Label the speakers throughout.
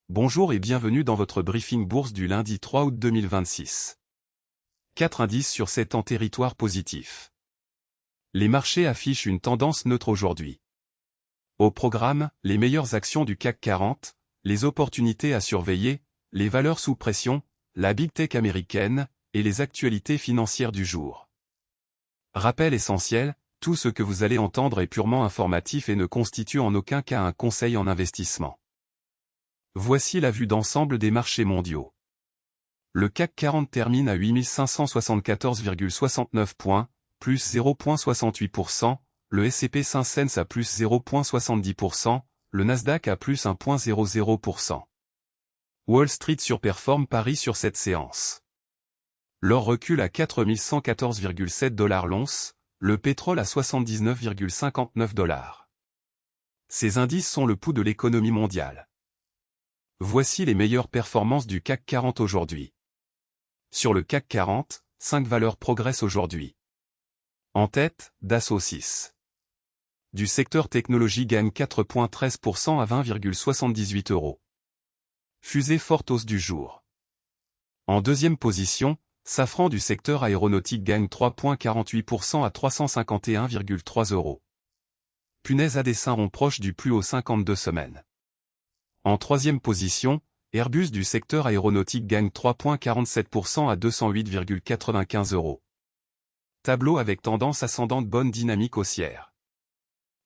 Speaker 1: Bonjour et bienvenue dans votre briefing bourse du lundi 3 août 2026. 4 indices sur 7 en territoire positif. Les marchés affichent une tendance neutre aujourd'hui. Au programme, les meilleures actions du CAC 40, les opportunités à surveiller, les valeurs sous pression, la Big Tech américaine, et les actualités financières du jour. Rappel essentiel, tout ce que vous allez entendre est purement informatif et ne constitue en aucun cas un conseil en investissement. Voici la vue d'ensemble des marchés mondiaux. Le CAC 40 termine à 8574,69 points, plus 0,68%, le S&P 500 à plus 0,70%, le Nasdaq à plus 1,00%. Wall Street surperforme Paris sur cette séance. L'or recule à 4114,7 $ l'once, le pétrole à 79,59 $. Ces indices sont le pouls de l'économie mondiale. Voici les meilleures performances du CAC 40 aujourd'hui. Sur le CAC 40, 5 valeurs progressent aujourd'hui. En tête, Dassault 6. Du secteur technologie gagne 4,13% à 20,78 €. Fusée forte hausse du jour. En deuxième position, Safran du secteur aéronautique gagne 3,48% à 351,3 €. Punaise à dessin rond proche du plus haut 52 semaines. En troisième position, Airbus du secteur aéronautique gagne 3,47% à 208,95 €. Tableau avec tendance ascendante, bonne dynamique haussière.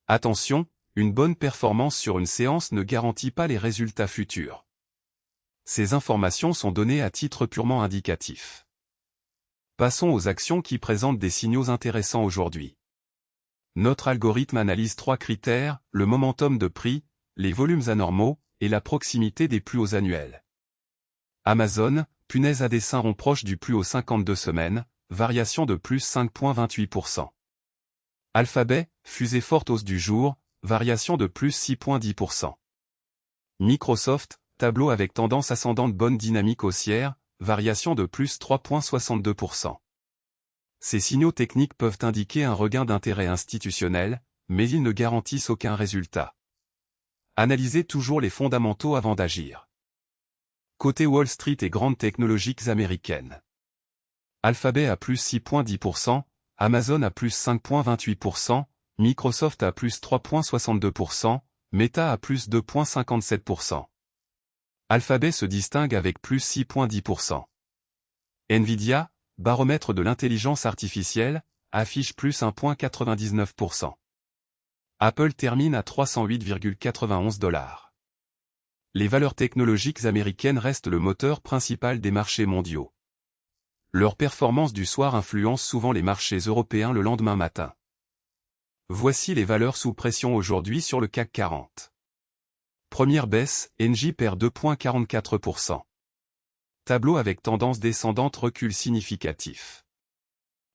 Speaker 1: Attention, une bonne performance sur une séance ne garantit pas les résultats futurs. Ces informations sont données à titre purement indicatif. Passons aux actions qui présentent des signaux intéressants aujourd'hui. Notre algorithme analyse 3 critères, le momentum de prix, les volumes anormaux, et la proximité des plus hauts annuels. Amazon, punaise à dessin rond proche du plus haut 52 semaines, variation de plus 5,28%. Alphabet, fusée forte hausse du jour, variation de plus 6,10%. Microsoft, tableau avec tendance ascendante, bonne dynamique haussière, variation de plus 3,62%. Ces signaux techniques peuvent indiquer un regain d'intérêt institutionnel, mais ils ne garantissent aucun résultat. Analysez toujours les fondamentaux avant d'agir. Côté Wall Street et grandes technologiques américaines. Alphabet à plus 6,10%, Amazon à plus 5,28%, Microsoft à plus 3,62%, Meta à plus 2,57%. Alphabet se distingue avec plus 6,10%. Nvidia, baromètre de l'intelligence artificielle, affiche plus 1,99%. Apple termine à 308,91 $. Les valeurs technologiques américaines restent le moteur principal des marchés mondiaux. Leur performance du soir influence souvent les marchés européens le lendemain matin. Voici les valeurs sous pression aujourd'hui sur le CAC 40. Première baisse, Engie perd 2,44%. Tableau avec tendance descendante, recul significatif.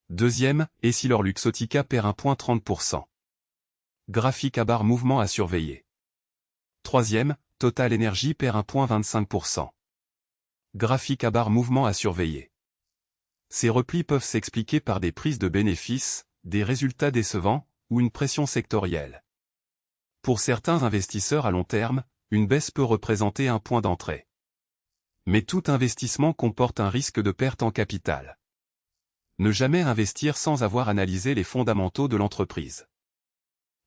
Speaker 1: Deuxième, EssilorLuxottica perd 1,30%. Graphique à barre, mouvement à surveiller. Troisième, Total Energy perd 1,25%. Graphique à barre, mouvement à surveiller. Ces replis peuvent s'expliquer par des prises de bénéfices, des résultats décevants, ou une pression sectorielle. Pour certains investisseurs à long terme, une baisse peut représenter un point d'entrée. Mais tout investissement comporte un risque de perte en capital. Ne jamais investir sans avoir analysé les fondamentaux de l'entreprise.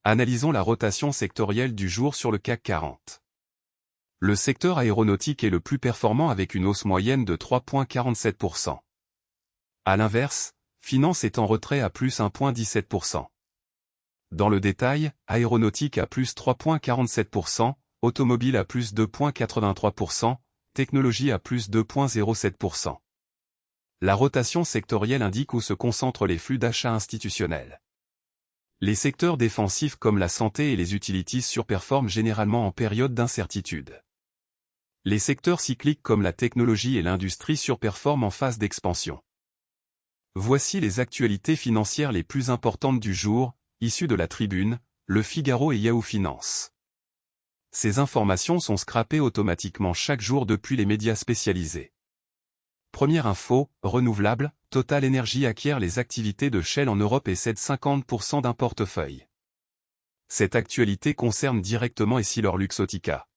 Speaker 1: Analysons la rotation sectorielle du jour sur le CAC 40. Le secteur aéronautique est le plus performant avec une hausse moyenne de 3,47%. À l'inverse, finance est en retrait à plus 1,17%. Dans le détail, aéronautique à plus 3,47%, automobile à plus 2,83%, technologie à plus 2,07%. La rotation sectorielle indique où se concentrent les flux d'achat institutionnels. Les secteurs défensifs comme la santé et les utilities surperforment généralement en période d'incertitude. Les secteurs cycliques comme la technologie et l'industrie surperforment en phase d'expansion. Voici les actualités financières les plus importantes du jour, issues de la Tribune, Le Figaro et Yahoo Finance. Ces informations sont scrapées automatiquement chaque jour depuis les médias spécialisés. Première info, renouvelable, Total Energy acquiert les activités de Shell en Europe et cède 50% d'un portefeuille. Cette actualité concerne directement EssilorLuxottica.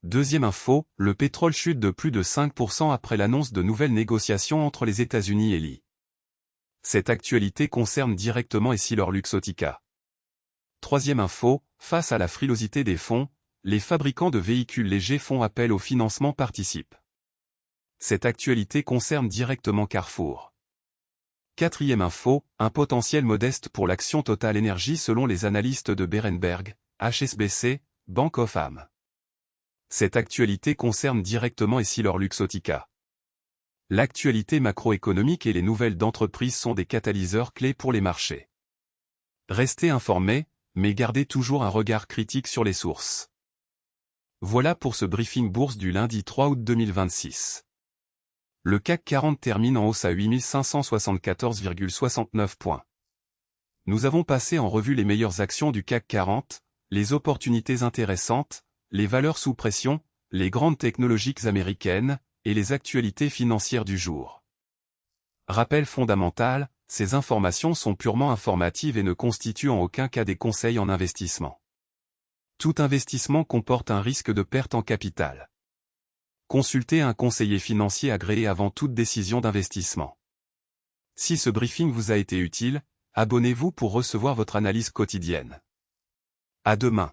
Speaker 1: Deuxième info, le pétrole chute de plus de 5% après l'annonce de nouvelles négociations entre les États-Unis et l'I. Cette actualité concerne directement EssilorLuxottica. Troisième info, face à la frilosité des fonds, les fabricants de véhicules légers font appel au financement participe. Cette actualité concerne directement Carrefour. Quatrième info, un potentiel modeste pour l'action Total Energy selon les analystes de Berenberg, HSBC, Bank of Am. Cette actualité concerne directement EssilorLuxottica. L'actualité macroéconomique et les nouvelles d'entreprise sont des catalyseurs clés pour les marchés. Restez informés, mais gardez toujours un regard critique sur les sources. Voilà pour ce briefing bourse du lundi 3 août 2026. Le CAC 40 termine en hausse à 8574,69 points. Nous avons passé en revue les meilleures actions du CAC 40, les opportunités intéressantes, les valeurs sous pression, les grandes technologiques américaines, et les actualités financières du jour. Rappel fondamental, ces informations sont purement informatives et ne constituent en aucun cas des conseils en investissement. Tout investissement comporte un risque de perte en capital. Consultez un conseiller financier agréé avant toute décision d'investissement. Si ce briefing vous a été utile, abonnez-vous pour recevoir votre analyse quotidienne. À demain.